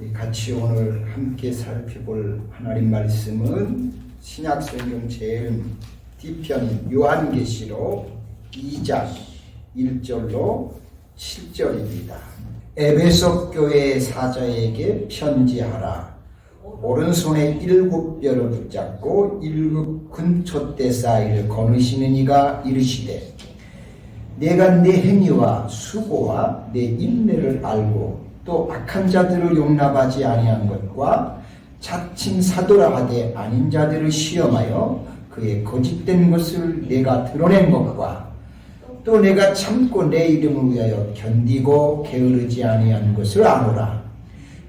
우리 같이 오늘 함께 살펴볼 하나님 말씀은 신약성경 제일 뒤편인 요한계시록 2장 1절로 7절입니다. 에베소 교회 사자에게 편지하라. 오른손에 7뼈를 붙잡고 7 근촛대 사이를 거느시는 이가 이르시되, 내가 내 행위와 수고와 내 인내를 알고 또 악한 자들을 용납하지 아니한 것과 자칭 사도라 하되 아닌 자들을 시험하여 그의 거짓된 것을 내가 드러낸 것과 또 내가 참고 내 이름을 위하여 견디고 게으르지 아니한 것을 아노라.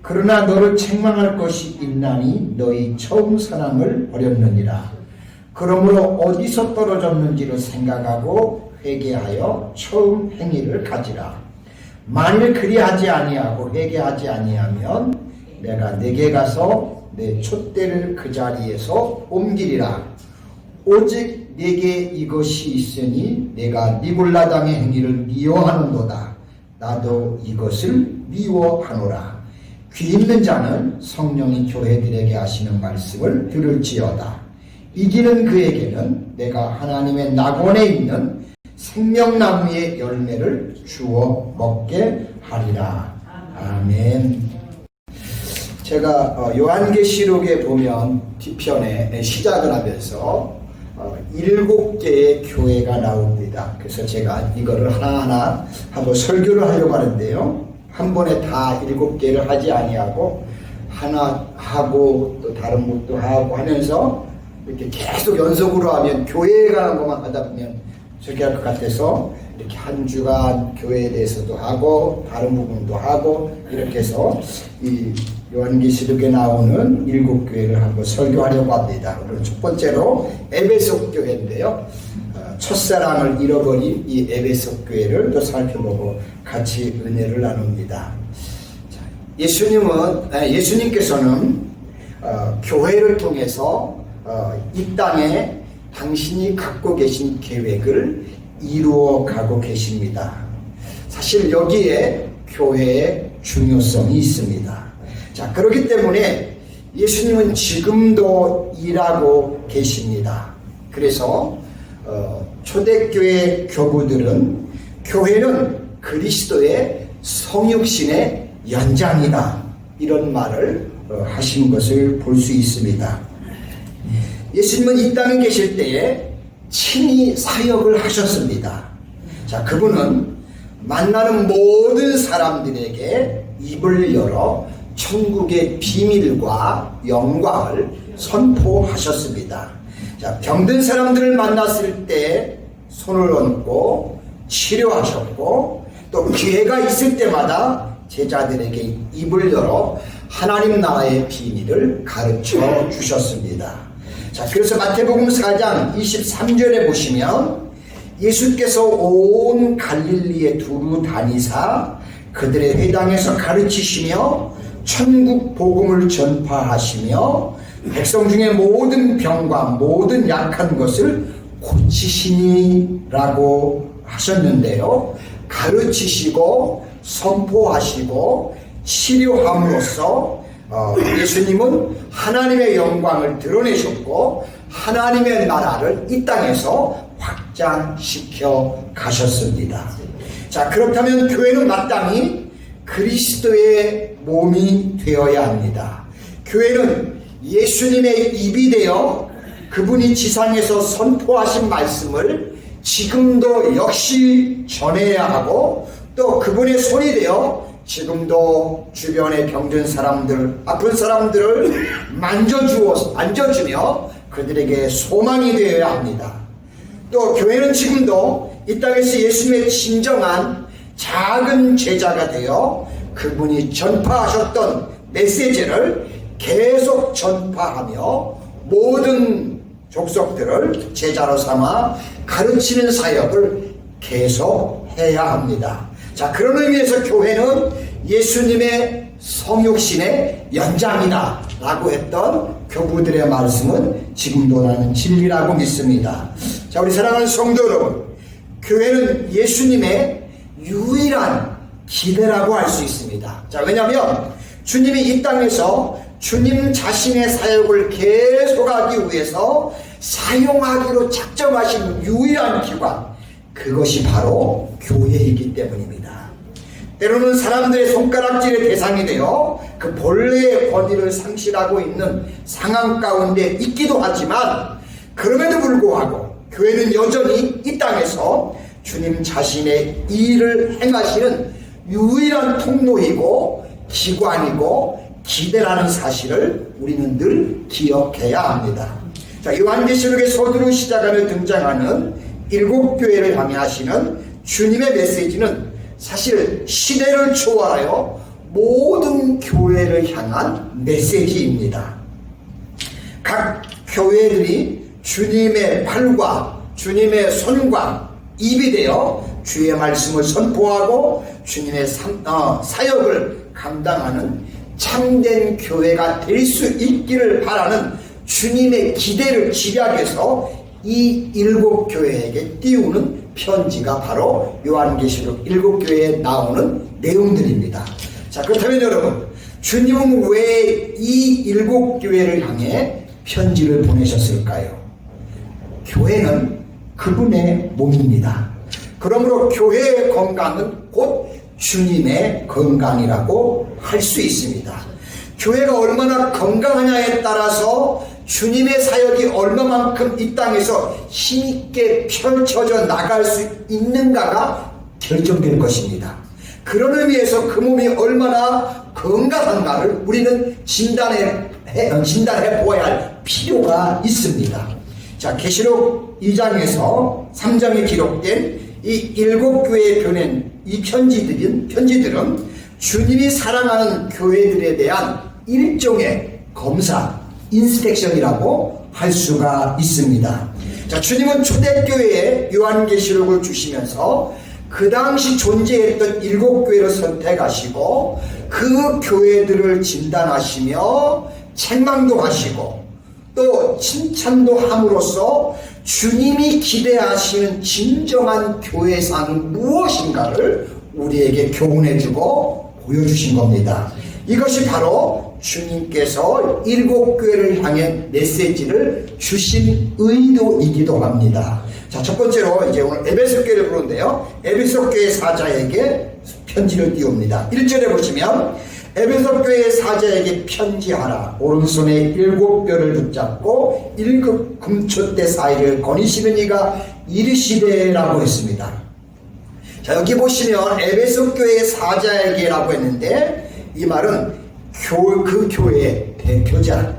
그러나 너를 책망할 것이 있나니 너희 처음 사랑을 버렸느니라. 그러므로 어디서 떨어졌는지를 생각하고 회개하여 처음 행위를 가지라. 만일 그리하지 아니하고 회개하지 아니하면 내가 내게 가서 내 촛대를 그 자리에서 옮기리라. 오직 내게 이것이 있으니 내가 니골라당의 행위를 미워하는도다. 나도 이것을 미워하노라. 귀 있는 자는 성령이 교회들에게 하시는 말씀을 들을지어다. 이기는 그에게는 내가 하나님의 낙원에 있는 생명나무의 열매를 주어 먹게 하리라. 아멘. 제가 요한계시록에 보면 뒤편에 시작을 하면서 7개의 교회가 나옵니다. 그래서 제가 이거를 하나하나 한번 설교를 하려고 하는데요, 한 번에 다 7개를 하지 아니하고 하나 하고 또 다른 것도 하고 하면서 이렇게 계속 연속으로 하면 교회에 관한 것만 하다 보면 설교할 것 같아서 이렇게 한 주간 교회에 대해서도 하고 다른 부분도 하고 이렇게 해서 이 요한계시록에 나오는 7교회를 한번 설교하려고 합니다. 오늘 첫 번째로 에베소 교회인데요, 첫사랑을 잃어버린 이 에베소 교회를 또 살펴보고 같이 은혜를 나눕니다. 예수님께서는 교회를 통해서 이 땅에 당신이 갖고 계신 계획을 이루어 가고 계십니다. 사실 여기에 교회의 중요성이 있습니다. 자, 그렇기 때문에 예수님은 지금도 일하고 계십니다. 그래서 초대교회 교부들은 교회는 그리스도의 성육신의 연장이다, 이런 말을 하신 것을 볼 수 있습니다. 예수님은 이 땅에 계실 때에 친히 사역을 하셨습니다. 자, 그분은 만나는 모든 사람들에게 입을 열어 천국의 비밀과 영광을 선포하셨습니다. 자, 병든 사람들을 만났을 때 손을 얹고 치료하셨고, 또 기회가 있을 때마다 제자들에게 입을 열어 하나님 나라의 비밀을 가르쳐 주셨습니다. 자, 그래서 마태복음 4장 23절에 보시면 예수께서 온 갈릴리에 두루 다니사 그들의 회당에서 가르치시며 천국 복음을 전파하시며 백성 중에 모든 병과 모든 약한 것을 고치시니라고 하셨는데요, 가르치시고 선포하시고 치료함으로써 예수님은 하나님의 영광을 드러내셨고 하나님의 나라를 이 땅에서 확장시켜 가셨습니다. 자, 그렇다면 교회는 마땅히 그리스도의 몸이 되어야 합니다. 교회는 예수님의 입이 되어 그분이 지상에서 선포하신 말씀을 지금도 역시 전해야 하고, 또 그분의 손이 되어 지금도 주변의 병든 사람들, 아픈 사람들을 만져주며 그들에게 소망이 되어야 합니다. 또 교회는 지금도 이 땅에서 예수님의 진정한 작은 제자가 되어 그분이 전파하셨던 메시지를 계속 전파하며 모든 족속들을 제자로 삼아 가르치는 사역을 계속 해야 합니다. 자, 그런 의미에서 교회는 예수님의 성육신의 연장이다 라고 했던 교부들의 말씀은 지금도 나는 진리라고 믿습니다. 자, 우리 사랑하는 성도 여러분, 교회는 예수님의 유일한 기대라고 할 수 있습니다. 자, 왜냐하면 주님이 이 땅에서 주님 자신의 사역을 계속하기 위해서 사용하기로 작정하신 유일한 기관, 그것이 바로 교회이기 때문입니다. 때로는 사람들의 손가락질의 대상이 되어 그 본래의 권위를 상실하고 있는 상황 가운데 있기도 하지만, 그럼에도 불구하고 교회는 여전히 이 땅에서 주님 자신의 일을 행하시는 유일한 통로이고 기관이고 기대라는 사실을 우리는 늘 기억해야 합니다. 자, 요한계시록의 서두로 시작하며 등장하는 7교회를 향해 하시는 주님의 메시지는 사실 시대를 초월하여 모든 교회를 향한 메시지입니다. 각 교회들이 주님의 팔과 주님의 손과 입이 되어 주의 말씀을 선포하고 주님의 사역을 감당하는 참된 교회가 될 수 있기를 바라는 주님의 기대를 집약해서 이 7교회에게 띄우는 편지가 바로 요한계시록 7교회에 나오는 내용들입니다. 자, 그렇다면 여러분, 주님은 왜 이 7교회를 향해 편지를 보내셨을까요? 교회는 그분의 몸입니다. 그러므로 교회의 건강은 곧 주님의 건강이라고 할 수 있습니다. 교회가 얼마나 건강하냐에 따라서 주님의 사역이 얼마만큼 이 땅에서 힘있게 펼쳐져 나갈 수 있는가가 결정될 것입니다. 그런 의미에서 그 몸이 얼마나 건강한가를 우리는 진단해 보아야 할 필요가 있습니다. 자, 계시록 2장에서 3장에 기록된 이 7교회에 보낸 이 편지들은 주님이 사랑하는 교회들에 대한 일종의 검사, 인스펙션이라고 할 수가 있습니다. 자, 주님은 초대교회에 요한계시록을 주시면서 그 당시 존재했던 7교회를 선택하시고 그 교회들을 진단하시며 책망도 하시고 또 칭찬도 함으로써 주님이 기대하시는 진정한 교회상이 무엇인가를 우리에게 교훈해주고 보여주신 겁니다. 이것이 바로 주님께서 7교회를 향해 메시지를 주신 의도이기도 합니다. 자, 첫 번째로 이제 오늘 에베소 교회를 보는데요. 에베소 교회 사자에게 편지를 띄웁니다. 1절에 보시면 에베소 교회 사자에게 편지하라. 오른손에 7뼈를 붙잡고 7금초대 사이를 거니시는 이가 이르시되라고 했습니다. 자, 여기 보시면 에베소 교회 사자에게라고 했는데 이 말은 그 교회의 대표자,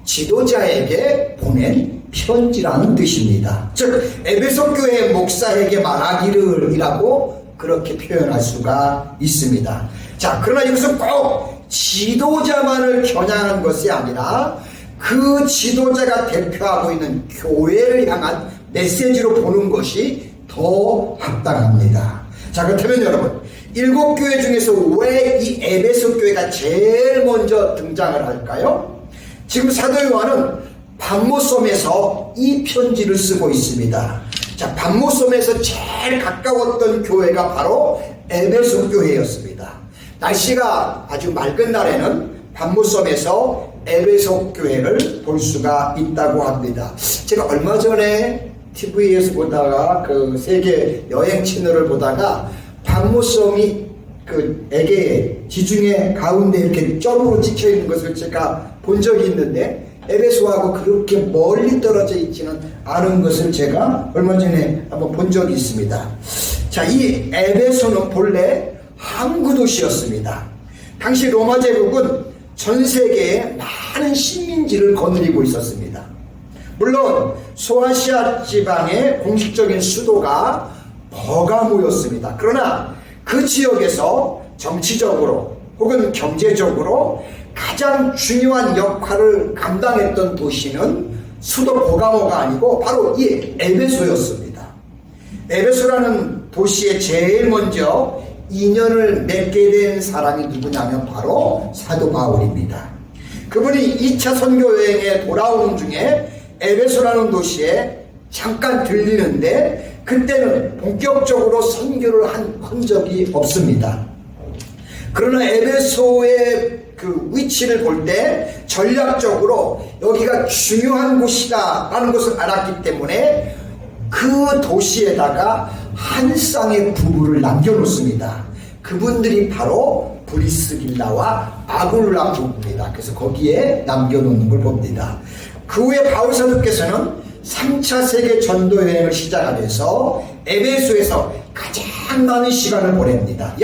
지도자에게 보낸 편지라는 뜻입니다. 즉 에베소 교회 목사에게 말하기를이라고 그렇게 표현할 수가 있습니다. 자, 그러나 여기서 꼭 지도자만을 겨냥한 것이 아니라 그 지도자가 대표하고 있는 교회를 향한 메시지로 보는 것이 더 합당합니다. 자, 그렇다면 여러분, 7교회 중에서 왜 이 에베소 교회가 제일 먼저 등장을 할까요? 지금 사도 요한은 patmos섬에서 이 편지를 쓰고 있습니다. 자, patmos섬에서 제일 가까웠던 교회가 바로 에베소 교회였습니다. 날씨가 아주 맑은 날에는 patmos섬에서 에베소 교회를 볼 수가 있다고 합니다. 제가 얼마 전에 TV에서 보다가 그 세계 여행 채널을 보다가 patmos섬이 그 에게의 지중해 가운데 이렇게 점으로 찍혀 있는 것을 제가 본 적이 있는데 에베소하고 그렇게 멀리 떨어져 있지는 않은 것을 제가 얼마 전에 한번 본 적이 있습니다. 자, 이 에베소는 본래 항구 도시였습니다. 당시 로마 제국은 전 세계에 많은 식민지를 거느리고 있었습니다. 물론 소아시아 지방의 공식적인 수도가 버가모였습니다. 그러나 그 지역에서 정치적으로 혹은 경제적으로 가장 중요한 역할을 감당했던 도시는 수도 버가모가 아니고 바로 이 에베소였습니다. 에베소라는 도시에 제일 먼저 인연을 맺게 된 사람이 누구냐면 바로 사도 바울입니다. 그분이 2차 선교 여행에 돌아오는 중에 에베소라는 도시에 잠깐 들리는데 그때는 본격적으로 선교를 한 흔적이 없습니다. 그러나 에베소의 그 위치를 볼 때 전략적으로 여기가 중요한 곳이다라는 것을 알았기 때문에 그 도시에다가 한 쌍의 부부를 남겨놓습니다. 그분들이 바로 브리스길라와 아굴라 부부입니다. 그래서 거기에 남겨놓는 걸 봅니다. 그 후에 바울 사도께서는 3차 세계 전도 여행을 시작하면서 에베소에서 가장 많은 시간을 보냅니다.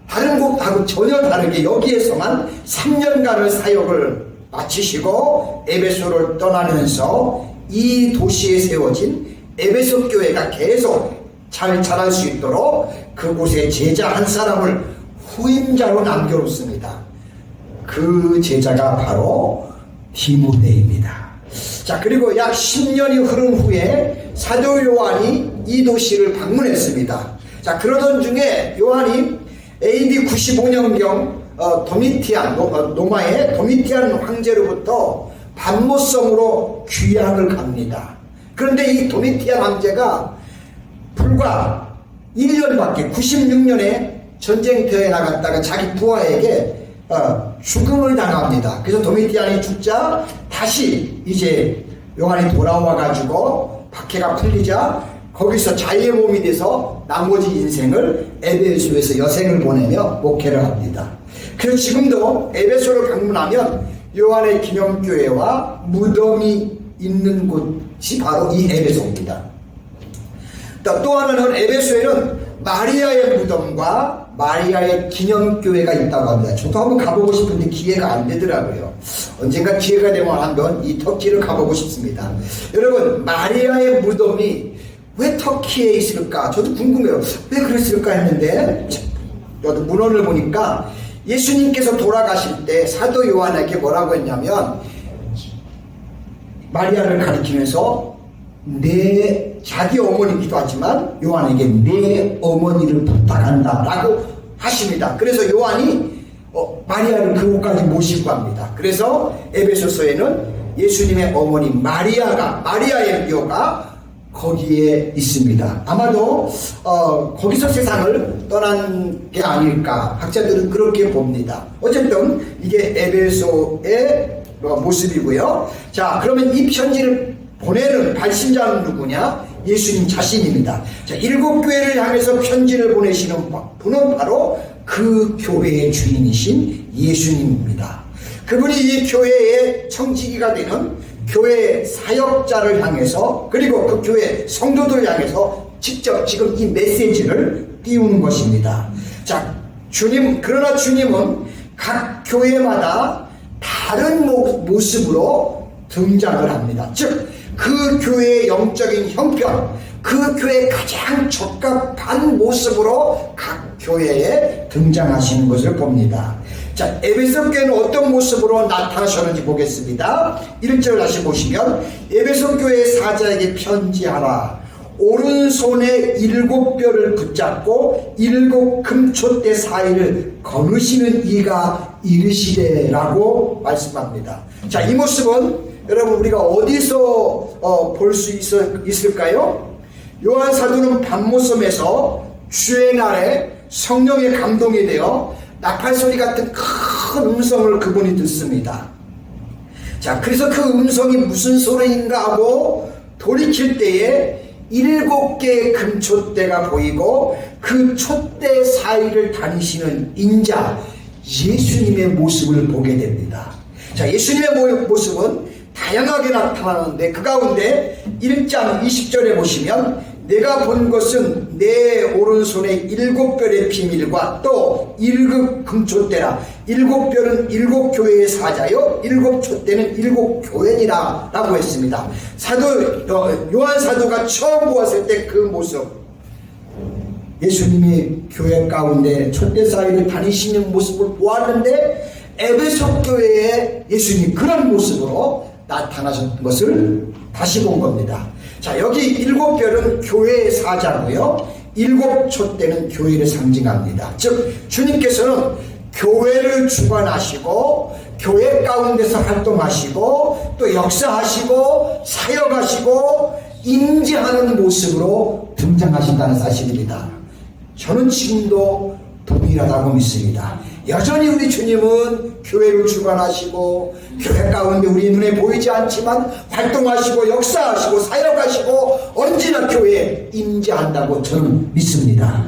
다른 곳하고 전혀 다르게 여기에서만 3년간의 사역을 마치시고 에베소를 떠나면서 이 도시에 세워진 에베소 교회가 계속 잘 자랄 수 있도록 그곳에 제자 한 사람을 후임자로 남겨놓습니다. 그 제자가 바로 디모데입니다. 자, 그리고 약 10년이 흐른 후에 사도 요한이 이 도시를 방문했습니다. 자, 그러던 중에 요한이 AD 95년경 로마의 도미티안 황제로부터 반모섬으로 귀향을 갑니다. 그런데 이 도미티안 황제가 불과 1년밖에 96년에 전쟁터에 나갔다가 자기 부하에게 죽음을 당합니다. 그래서 도미티안이 죽자 다시 이제 요한이 돌아와 가지고 박해가 풀리자 거기서 자유의 몸이 돼서 나머지 인생을 에베소에서 여생을 보내며 목회를 합니다. 그래서 지금도 에베소를 방문하면 요한의 기념교회와 무덤이 있는 곳이 바로 이 에베소입니다. 또 하나는 에베소에는 마리아의 무덤과 마리아의 기념교회가 있다고 합니다. 저도 한번 가보고 싶은데 기회가 안 되더라고요. 언젠가 기회가 되면 한번 이 터키를 가보고 싶습니다. 여러분, 마리아의 무덤이 왜 터키에 있을까? 저도 궁금해요. 왜 그랬을까 했는데 문헌을 보니까 예수님께서 돌아가실 때 사도 요한에게 뭐라고 했냐면 마리아를 가리키면서 자기 어머니기도 하지만 요한에게 내 어머니를 부탁한다 라고 하십니다. 그래서 요한이 마리아를 그곳까지 모시고 갑니다. 그래서 에베소서에는 예수님의 어머니 마리아의 묘가 거기에 있습니다. 아마도 거기서 세상을 떠난 게 아닐까 학자들은 그렇게 봅니다. 어쨌든 이게 에베소의 모습이고요. 자, 그러면 이 편지를 보내는 발신자는 누구냐? 예수님 자신입니다. 자, 7교회를 향해서 편지를 보내시는 분은 바로 그 교회의 주인이신 예수님입니다. 그분이 이 교회의 청지기가 되는 교회 사역자를 향해서 그리고 그 교회 성도들을 향해서 직접 지금 이 메시지를 띄우는 것입니다. 자, 그러나 주님은 각 교회마다 다른 모습으로 등장을 합니다. 즉, 그 교회의 영적인 형편, 그 교회에 가장 적합한 모습으로 각 교회에 등장하시는 것을 봅니다. 자, 에베소 교회는 어떤 모습으로 나타나셨는지 보겠습니다. 1절 다시 보시면 에베소 교회 사자에게 편지하라. 오른손에 7뼈를 붙잡고 7 금촛대 사이를 거느시는 이가 이르시되라고 말씀합니다. 자, 이 모습은 여러분 우리가 어디서 볼 수 있을까요? 요한 사도는 밤모섬에서 주의 날에 성령의 감동이 되어 나팔소리 같은 큰 음성을 그분이 듣습니다. 자, 그래서 그 음성이 무슨 소리인가 하고 돌이킬 때에 7개의 금촛대가 보이고 그 촛대 사이를 다니시는 인자 예수님의 모습을 보게 됩니다. 자, 예수님의 모습은 다양하게 나타나는데 그 가운데 1장 20절에 보시면 내가 본 것은 내 오른손에 7뼈의 비밀과 또 1급 금촛대라. 7뼈는 7교회의 사자요 7촛대는 7교회니라 라고 했습니다. 요한 사도가 처음 보았을 때 그 모습, 예수님이 교회 가운데 촛대 사이를 다니시는 모습을 보았는데 에베소 교회에 예수님이 그런 모습으로 나타나셨던 것을 다시 본 겁니다. 자, 여기 7뼈는 교회의 사자고요 7촛대는 교회를 상징합니다. 즉 주님께서는 교회를 주관하시고 교회 가운데서 활동하시고 또 역사하시고 사역하시고 임재하는 모습으로 등장하신다는 사실입니다. 저는 지금도 동일하다고 믿습니다. 여전히 우리 주님은 교회를 주관하시고 교회 가운데 우리 눈에 보이지 않지만 활동하시고 역사하시고 사역하시고 언제나 교회에 임재한다고 저는 믿습니다.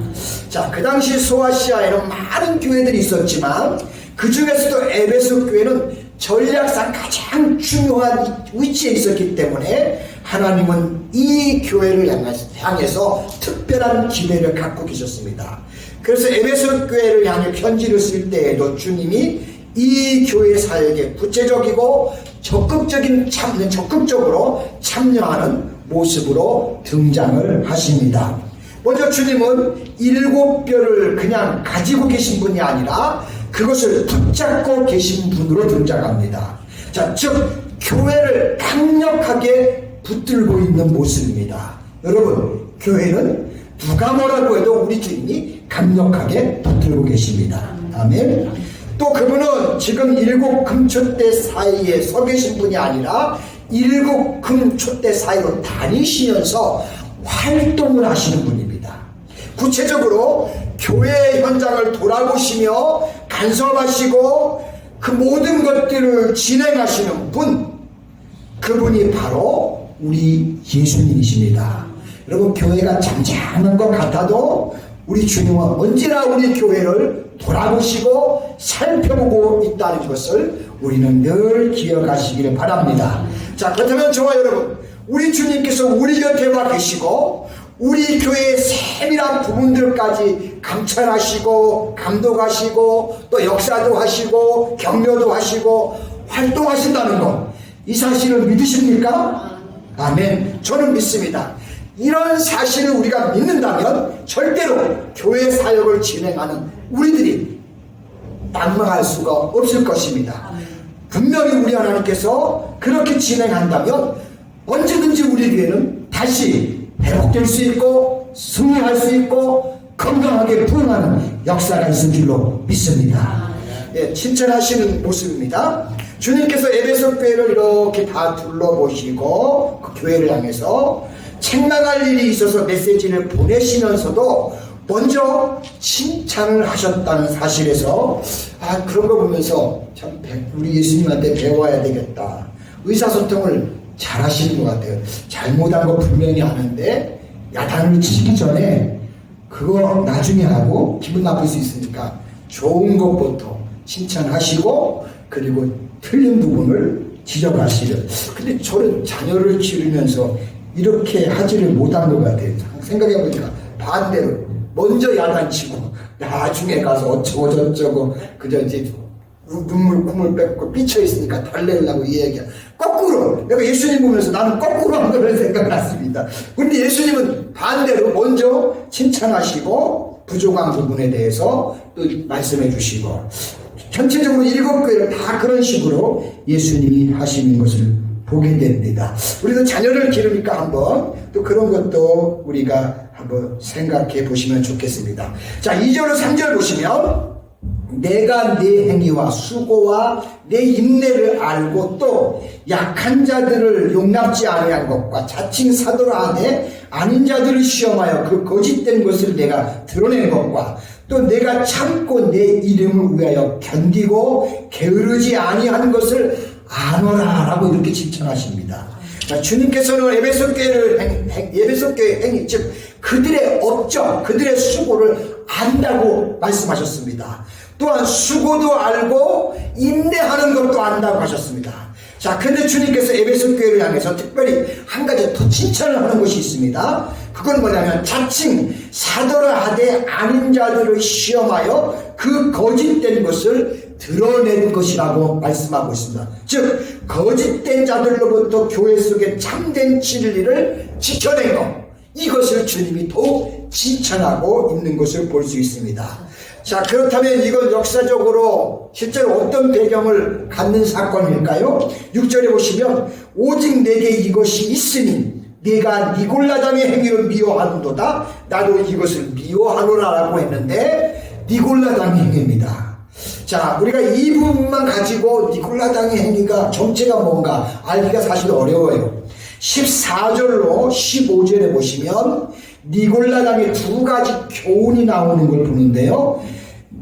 자, 그 당시 소아시아에는 많은 교회들이 있었지만 그 중에서도 에베소 교회는 전략상 가장 중요한 위치에 있었기 때문에 하나님은 이 교회를 향해서 특별한 기대를 갖고 계셨습니다. 그래서 에베소 교회를 향해 편지를 쓸 때에도 주님이 이 교회 사역에 구체적이고 적극적으로 참여하는 모습으로 등장을 하십니다. 먼저 주님은 7뼈를 그냥 가지고 계신 분이 아니라 그것을 붙잡고 계신 분으로 등장합니다. 자, 즉 교회를 강력하게 붙들고 있는 모습입니다. 여러분, 교회는 누가 뭐라고 해도 우리 주님이 강력하게 붙들고 계십니다. 아멘. 또 그분은 지금 7 금초대 사이에 서 계신 분이 아니라 7 금초대 사이로 다니시면서 활동을 하시는 분입니다. 구체적으로 교회 현장을 돌아보시며 간섭하시고 그 모든 것들을 진행하시는 분, 그분이 바로 우리 예수님이십니다. 여러분, 교회가 잠잠한 것 같아도 우리 주님은 언제나 우리 교회를 돌아보시고 살펴보고 있다는 것을 우리는 늘 기억하시기를 바랍니다. 자, 그렇다면 저와 여러분, 우리 주님께서 우리 곁에 와 계시고 우리 교회의 세밀한 부분들까지 감찰하시고 감독하시고 또 역사도 하시고 격려도 하시고 활동하신다는 것, 이 사실을 믿으십니까? 아멘. 저는 믿습니다. 이런 사실을 우리가 믿는다면 절대로 교회 사역을 진행하는 우리들이 낙망할 수가 없을 것입니다. 분명히 우리 하나님께서 그렇게 진행한다면 언제든지 우리 교회는 다시 회복될 수 있고 승리할 수 있고 건강하게 부흥하는 역사가 있을 줄로 믿습니다. 예, 칭찬하시는 모습입니다. 주님께서 에베소 교회를 이렇게 다 둘러보시고 그 교회를 향해서 책망할 일이 있어서 메시지를 보내시면서도 먼저 칭찬을 하셨다는 사실에서 그런 거 보면서 참 우리 예수님한테 배워야 되겠다. 의사소통을 잘 하시는 것 같아요. 잘못한 거 분명히 아는데 야단을 치기 전에 그거 나중에 하고 기분 나쁠 수 있으니까 좋은 것부터 칭찬하시고 그리고 틀린 부분을 지적하시려. 근데 저는 자녀를 기르면서 이렇게 하지를 못한 것 같아요. 생각해보니까 반대로 먼저 야단치고 나중에 가서 어쩌고 저쩌고 그저 이제 눈물 콧물 뺏고 삐쳐있으니까 달래려고 이 얘기야. 거꾸로 내가 예수님 보면서 나는 거꾸로 한 거를 생각났습니다. 근데 예수님은 반대로 먼저 칭찬하시고 부족한 부분에 대해서 또 말씀해 주시고 전체적으로 7교회를 다 그런 식으로 예수님이 하시는 것을 보게 됩니다. 우리도 자녀를 기르니까 한번 또 그런 것도 우리가 한번 생각해 보시면 좋겠습니다. 자, 2절 3절 보시면 내가 네 행위와 수고와 내 인내를 알고 또 약한 자들을 용납지 아니한 것과 자칭 사도라 하되 아닌 자들을 시험하여 그 거짓된 것을 내가 드러낸 것과 또 내가 참고 내 이름을 위하여 견디고 게으르지 아니한 것을 아노라 라고 이렇게 칭찬하십니다. 자, 주님께서는 에베소 교회의 행위, 즉 그들의 업적, 그들의 수고를 안다고 말씀하셨습니다. 또한 수고도 알고 인내하는 것도 안다고 하셨습니다. 자, 근데 주님께서 에베소 교회를 향해서 특별히 한 가지 더 칭찬을 하는 것이 있습니다. 그건 뭐냐면 자칭 사도라 하되 아닌 자들을 시험하여 그 거짓된 것을 드러낸 것이라고 말씀하고 있습니다. 즉 거짓된 자들로부터 교회 속에 참된 진리를 지켜낸 것, 이것을 주님이 더욱 칭찬하고 있는 것을 볼 수 있습니다. 자, 그렇다면 이건 역사적으로 실제로 어떤 배경을 갖는 사건일까요? 6절에 보시면 오직 내게 이것이 있으니 네가 니골라당의 행위를 미워하는도다 나도 이것을 미워하노라 라고 했는데 니골라당의 행위입니다. 자, 우리가 이 부분만 가지고 니골라당의 행위가 정체가 뭔가 알기가 사실 어려워요. 14절로 15절에 보시면 니골라당의 두 가지 교훈이 나오는 걸 보는데요.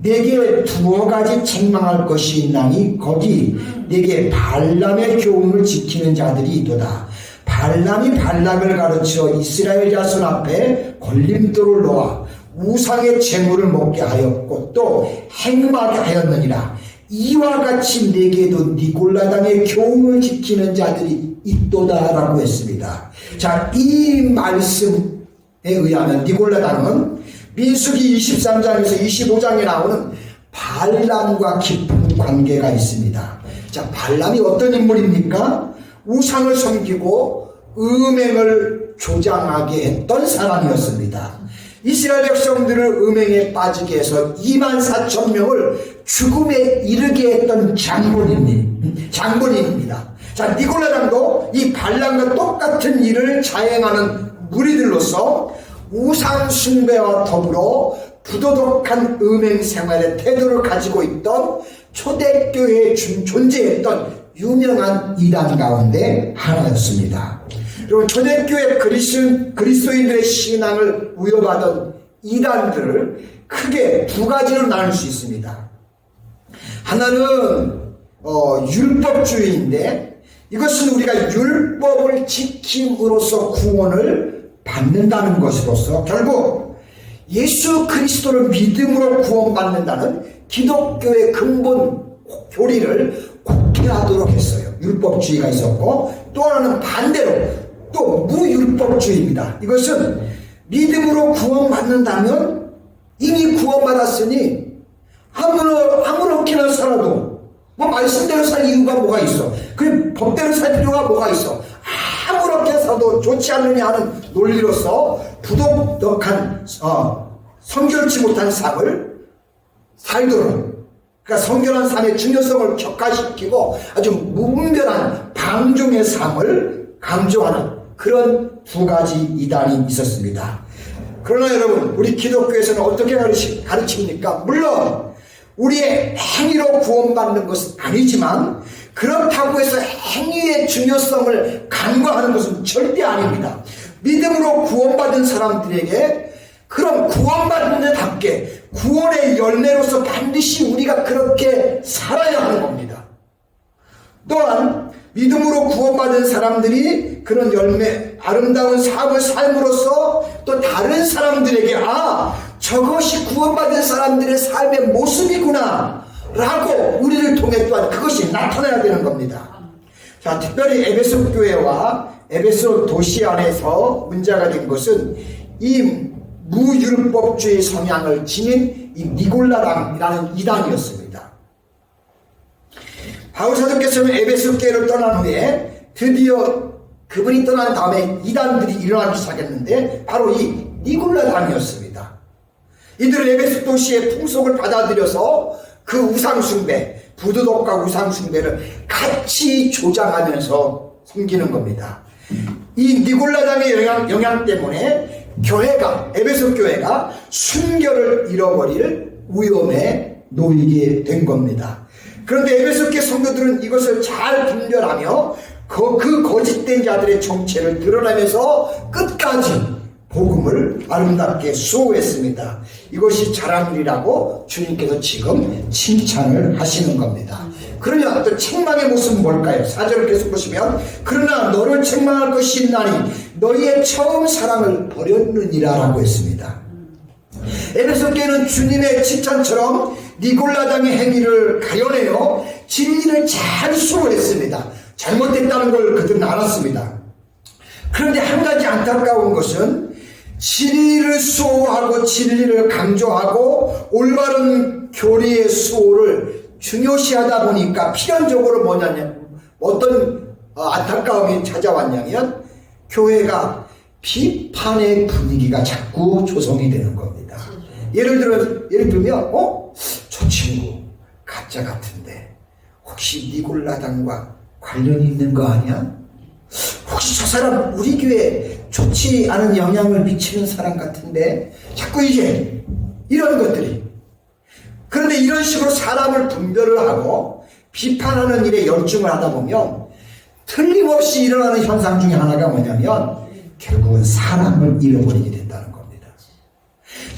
내게 두어 가지 책망할 것이 있나니 거기 내게 발람의 교훈을 지키는 자들이 있도다. 발람이 발락을 가르쳐 이스라엘 자손 앞에 걸림돌을 놓아 우상의 재물을 먹게 하였고 또 행음하게 하였느니라. 이와 같이 내게도 니골라당의 교훈을 지키는 자들이 있도다라고 했습니다. 자, 이 말씀에 의하면 니골라당은 민수기 23장에서 25장에 나오는 발람과 깊은 관계가 있습니다. 자, 발람이 어떤 인물입니까? 우상을 섬기고 음행을 조장하게 했던 사람이었습니다. 이스라엘 백성들을 음행에 빠지게 해서 24,000명을 죽음에 이르게 했던 장본인입니다. 자, 니골라당도 이 발람과 똑같은 일을 자행하는 무리들로서 우상 숭배와 더불어 부도덕한 음행 생활의 태도를 가지고 있던 초대교회에 존재했던 유명한 이단 가운데 하나였습니다. 그리고 초대교회 그리스도인들의 신앙을 위협하던 이단들을 크게 두 가지로 나눌 수 있습니다. 하나는 율법주의인데, 이것은 우리가 율법을 지킴으로써 구원을 받는다는 것으로서 결국 예수 그리스도를 믿음으로 구원받는다는 기독교의 근본 교리를 곡해하도록 했어요. 율법주의가 있었고, 또 하나는 반대로 또 무율법주의입니다. 이것은 믿음으로 구원받는다면 이미 구원받았으니 아무렇게나 살아도 뭐 말씀대로 살 이유가 뭐가 있어? 그 법대로 살 필요가 뭐가 있어? 아무렇게 살아도 좋지 않느냐 하는 논리로서 부도덕한 성결치 못한 삶을 살도록, 그러니까 성결한 삶의 중요성을 격화시키고 아주 무분별한 방종의 삶을 강조하는 그런 두 가지 이단이 있었습니다. 그러나 여러분, 우리 기독교에서는 어떻게 가르칩니까? 물론 우리의 행위로 구원받는 것은 아니지만 그렇다고 해서 행위의 중요성을 간과하는 것은 절대 아닙니다. 믿음으로 구원받은 사람들에게 그럼 구원받는 데답게 구원의 열매로서 반드시 우리가 그렇게 살아야 하는 겁니다. 또한 믿음으로 구원받은 사람들이 그런 열매, 아름다운 삶을 삶으로써 또 다른 사람들에게 저것이 구원받은 사람들의 삶의 모습이구나 라고 우리를 통해 또한 그것이 나타나야 되는 겁니다. 자, 특별히 에베소 교회와 에베소 도시 안에서 문제가 된 것은 이 무율법주의 성향을 지닌 이 니골라당이라는 이단이었습니다. 바울 사도께서는 에베소 교회를 떠난 후에 드디어 그분이 떠난 다음에 이단들이 일어나기 시작했는데 바로 이 니골라당이었습니다. 이들은 에베소 도시의 풍속을 받아들여서 그 우상숭배, 부도덕과 우상숭배를 같이 조장하면서 섬기는 겁니다. 이 니골라당의 영향 때문에 에베소 교회가 순결을 잃어버릴 위험에 놓이게 된 겁니다. 그런데 에베소 교회 성도들은 이것을 잘 분별하며 그 거짓된 자들의 정체를 드러내면서 끝까지 복음을 아름답게 수호했습니다. 이것이 잘한 일이라고 주님께서 지금 칭찬을 하시는 겁니다. 그러냐 또 책망의 모습은 뭘까요? 4절을 계속 보시면 그러나 너를 책망할 것이 있나니 너희의 처음 사랑을 버렸느니라 라고 했습니다. 에베소 교회는 주님의 칭찬처럼 니골라당의 행위를 가려내어 진리를 잘 수호했습니다. 잘못됐다는 걸 그들은 알았습니다. 그런데 한 가지 안타까운 것은 진리를 수호하고 진리를 강조하고 올바른 교리의 수호를 중요시하다 보니까 필연적으로 어떤 안타까움이 찾아왔냐면 교회가 비판의 분위기가 자꾸 조성이 되는 겁니다. 예를 들면 저 친구 가짜 같은데 혹시 니골라당과 관련이 있는 거 아니야? 혹시 저 사람 우리 교회에 좋지 않은 영향을 미치는 사람 같은데 자꾸 이제 이런 것들이, 그런데 이런 식으로 사람을 분별을 하고 비판하는 일에 열중을 하다 보면 틀림없이 일어나는 현상 중에 하나가 뭐냐면 결국은 사람을 잃어버리게 된다는 겁니다.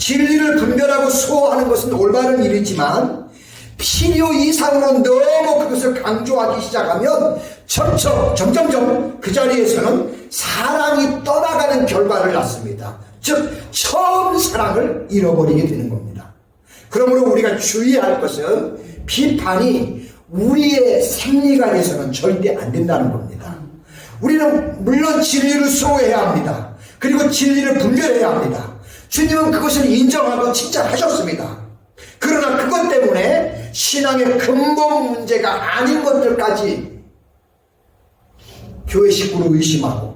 진리를 분별하고 수호하는 것은 올바른 일이지만 필요 이상으로 너무 그것을 강조하기 시작하면 점점점 그 자리에서는 사랑이 떠나가는 결과를 낳습니다. 즉 처음 사랑을 잃어버리게 되는 겁니다. 그러므로 우리가 주의할 것은 비판이 우리의 생리관에서는 절대 안 된다는 겁니다. 우리는 물론 진리를 수호해야 합니다. 그리고 진리를 분별해야 합니다. 주님은 그것을 인정하고 칭찬하셨습니다. 그러나 그것 때문에 신앙의 근본 문제가 아닌 것들까지 교회 식구를 의심하고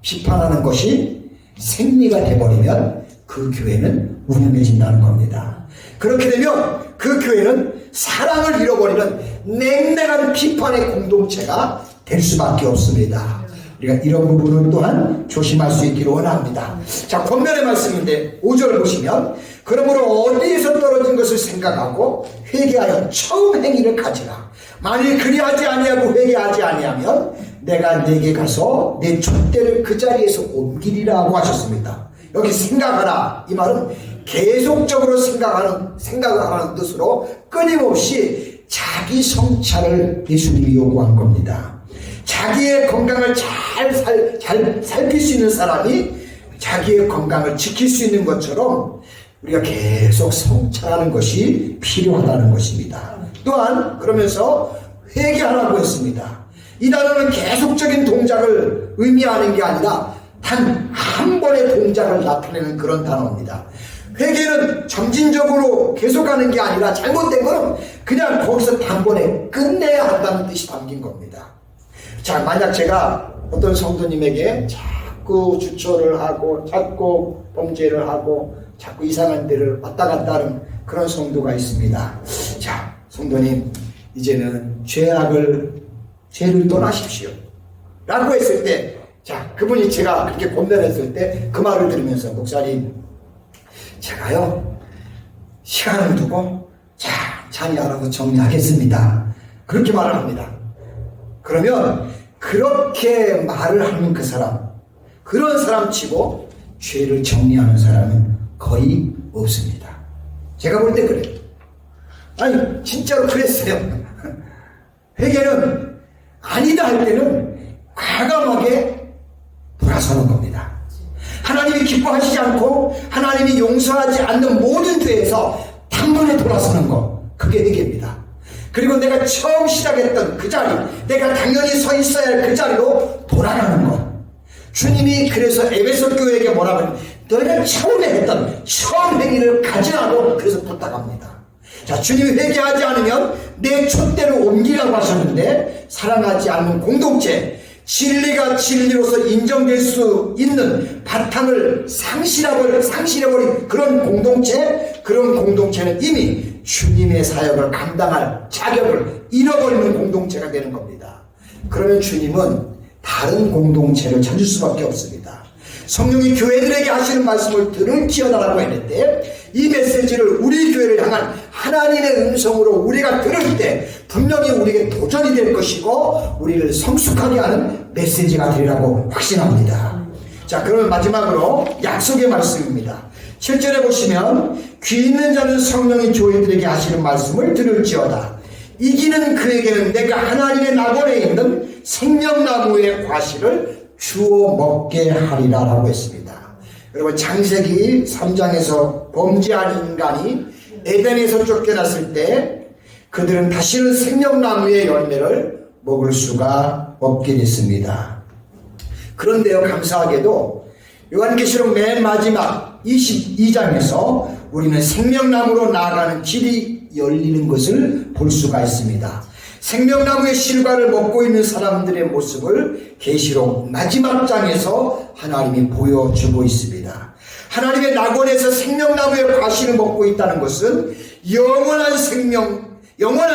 비판하는 것이 생리가 되어버리면 그 교회는 운영해진다는 겁니다. 그렇게 되면 그 교회는 사랑을 잃어버리는 냉랭한 비판의 공동체가 될 수밖에 없습니다. 우리가 이런 부분은 또한 조심할 수 있기를 원합니다. 자, 권면의 말씀인데 5절 보시면 그러므로 어디에서 떨어진 것을 생각하고 회개하여 처음 행위를 가지라. 만일 그리하지 아니하고 회개하지 아니하면 내가 네게 가서 내 촛대를 그 자리에서 옮기리라고 하셨습니다. 여기 생각하라 이 말은 계속적으로 생각을 하는 뜻으로 끊임없이 자기 성찰을 예수님이 요구한 겁니다. 자기의 건강을 잘 살필 수 있는 사람이 자기의 건강을 지킬 수 있는 것처럼 우리가 계속 성찰하는 것이 필요하다는 것입니다. 또한 그러면서 회개하라고 했습니다. 이 단어는 계속적인 동작을 의미하는 게 아니라 단 한 번의 동작을 나타내는 그런 단어입니다. 회개는 점진적으로 계속하는 게 아니라 잘못된 것은 그냥 거기서 단번에 끝내야 한다는 뜻이 담긴 겁니다. 자, 만약 제가 어떤 성도님에게 자꾸 주초를 하고 자꾸 범죄를 하고 자꾸 이상한 데를 왔다 갔다 하는 그런 성도가 있습니다. 자, 성도님 이제는 죄를 떠나십시오 라고 했을 때, 자, 그분이 제가 그렇게 권면했을 때 그 말을 들으면서 목사님 제가요 시간을 두고 찬히 알아서 정리하겠습니다 그렇게 말을 합니다. 그러면 그렇게 말을 하는 그 사람, 그런 사람 치고 죄를 정리하는 사람은 거의 없습니다. 제가 볼 때 그래요. 아니 진짜로 그랬어요. 회개는 아니다 할 때는 과감하게 돌아서는 겁니다. 하나님이 기뻐하시지 않고 하나님이 용서하지 않는 모든 죄에서 단번에 돌아서는 것, 그게 회개입니다. 그리고 내가 처음 시작했던 그 자리, 내가 당연히 서 있어야 할 그 자리로 돌아가는 것. 주님이 그래서 에베소 교회에게 뭐라고 하냐면 너희가 처음에 했던 처음 행위를 가지라고 그래서 부탁합니다. 자, 주님이 회개하지 않으면 내 촛대를 옮기라고 하셨는데 사랑하지 않는 공동체, 진리가 진리로서 인정될 수 있는 바탕을 상실해버린 그런 공동체는 이미 주님의 사역을 감당할 자격을 잃어버리는 공동체가 되는 겁니다. 그러면 주님은 다른 공동체를 찾을 수밖에 없습니다. 성령이 교회들에게 하시는 말씀을 들을지어다라고 했는데 이 메시지를 우리 교회를 향한 하나님의 음성으로 우리가 들을 때 분명히 우리에게 도전이 될 것이고 우리를 성숙하게 하는 메시지가 되리라고 확신합니다. 자, 그러면 마지막으로 약속의 말씀입니다. 7절에 보시면 귀 있는 자는 성령이 교회들에게 하시는 말씀을 들을지어다. 이기는 그에게는 내가 하나님의 낙원에 있는 생명나무의 과실을 주워 먹게 하리라 라고 했습니다. 여러분, 창세기 3장에서 범죄한 인간이 에덴에서 쫓겨났을 때 그들은 다시는 생명나무의 열매를 먹을 수가 없게 됐습니다. 그런데요, 감사하게도 요한계시록 맨 마지막 22장에서 우리는 생명나무로 나아가는 길이 열리는 것을 볼 수가 있습니다. 생명나무의 실과를 먹고 있는 사람들의 모습을 계시록 마지막 장에서 하나님이 보여주고 있습니다. 하나님의 낙원에서 생명나무의 과실을 먹고 있다는 것은 영원한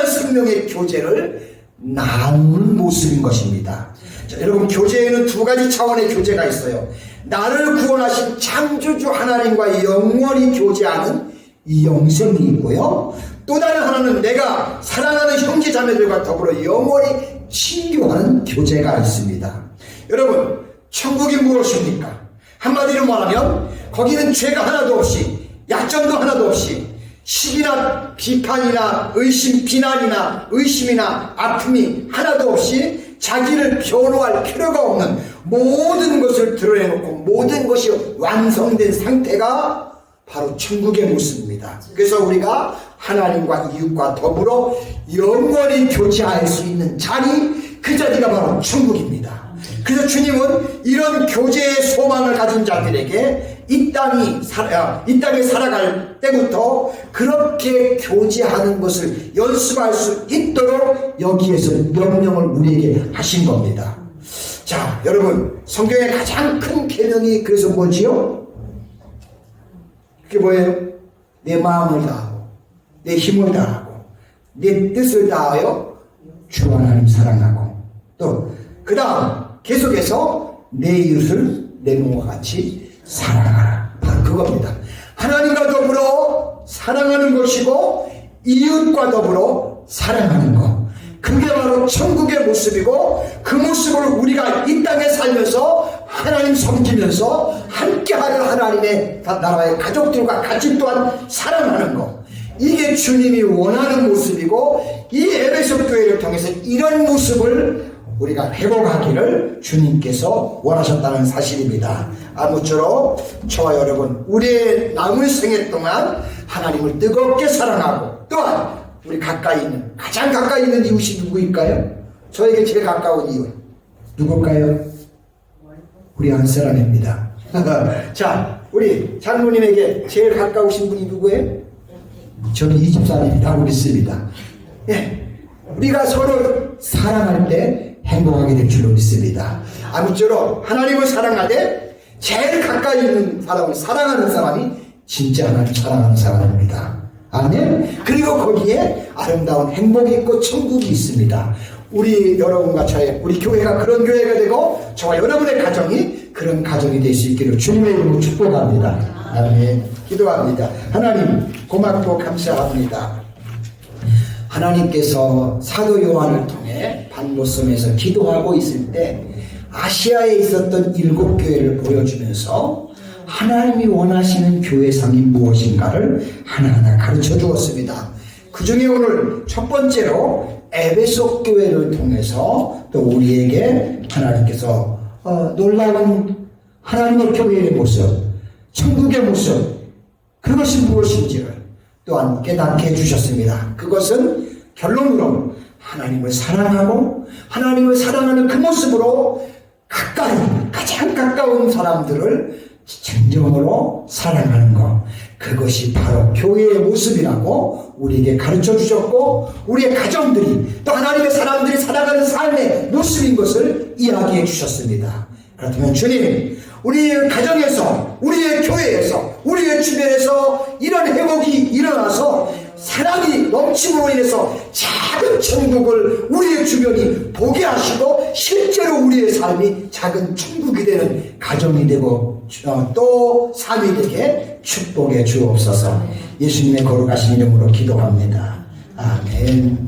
생명의 교제를 나누는 모습인 것입니다. 자, 여러분, 교제에는 두 가지 차원의 교제가 있어요. 나를 구원하신 창조주 하나님과 영원히 교제하는 이 영생이 있고요. 또 다른 하나는 내가 사랑하는 형제 자매들과 더불어 영원히 친교하는 교제가 있습니다. 여러분, 천국이 무엇입니까? 한마디로 말하면 거기는 죄가 하나도 없이 약점도 하나도 없이 시기나 비판이나 의심, 비난이나 의심이나 아픔이 하나도 없이 자기를 변호할 필요가 없는 모든 것을 드러내놓고 모든 것이 완성된 상태가 바로 천국의 모습입니다. 그래서 우리가 하나님과 이웃과 더불어 영원히 교제할 수 있는 자리, 그 자리가 바로 천국입니다. 그래서 주님은 이런 교제의 소망을 가진 자들에게 이 땅에 살아갈 때부터 그렇게 교제하는 것을 연습할 수 있도록 여기에서 명령을 우리에게 하신 겁니다. 자, 여러분, 성경의 가장 큰 계명이 그래서 뭐지요? 그게 뭐예요? 내 마음을 다하고 내 힘을 다하고 내 뜻을 다하여 주 하나님 사랑하고, 또 그 다음 계속해서 내 이웃을 내 몸과 같이 사랑하라. 바로 그겁니다. 하나님과 더불어 사랑하는 것이고 이웃과 더불어 사랑하는 것, 그게 바로 천국의 모습이고, 그 모습을 우리가 이 땅에 살면서 하나님 섬기면서 함께하는 하나님의 나라의 가족들과 같이 또한 사랑하는 것, 이게 주님이 원하는 모습이고, 이 에베소 교회를 통해서 이런 모습을 우리가 회복하기를 주님께서 원하셨다는 사실입니다. 아무쪼록 저와 여러분, 우리의 남은 생애 동안 하나님을 뜨겁게 사랑하고, 또한 우리 가까이 있는, 가장 가까이 있는 이웃이 누구일까요? 저에게 제일 가까운 이웃 누굴까요? 우리 안사람입니다. 자, 우리 장로님에게 제일 가까우신 분이 누구예요? 저는 이 집사람이 다 믿습니다. 예, 우리가 서로 사랑할 때 행복하게 될 줄로 믿습니다. 아무쪼록 하나님을 사랑하되 제일 가까이 있는 사람을 사랑하는 사람이 진짜 하나님 사랑하는 사람입니다. 아멘. 그리고 거기에 아름다운 행복이 있고 천국이 있습니다. 우리 여러분과 저의, 우리 교회가 그런 교회가 되고 저와 여러분의 가정이 그런 가정이 될 수 있기를 주님의 이름으로 축복합니다. 아멘. 기도합니다. 하나님, 고맙고 감사합니다. 하나님께서 사도 요한을 통해 반모섬에서 기도하고 있을 때 아시아에 있었던 7교회를 보여주면서 하나님이 원하시는 교회상이 무엇인가를 하나하나 가르쳐 주었습니다. 그 중에 오늘 첫 번째로 에베소 교회를 통해서 또 우리에게 하나님께서 놀라운 하나님의 교회의 모습, 천국의 모습, 그것이 무엇인지를 또한 깨닫게 해주셨습니다. 그것은 결론으로 하나님을 사랑하고 하나님을 사랑하는 그 모습으로 가까이, 가장 가까운 사람들을 진정으로 사랑하는 것, 그것이 바로 교회의 모습이라고 우리에게 가르쳐 주셨고, 우리의 가정들이 또 하나님의 사람들이 살아가는 삶의 모습인 것을 이야기해 주셨습니다. 그렇다면 주님, 우리의 가정에서, 우리의 교회에서, 우리의 주변에서 이런 회복이 일어나서 사랑이 넘침으로 인해서 작은 천국을 우리의 주변이 보게 하시고 실제로 우리의 삶이 작은 천국이 되는 가정이 되고 또 삶이 되게 축복해 주옵소서. 예수님의 거룩하신 이름으로 기도합니다. 아멘.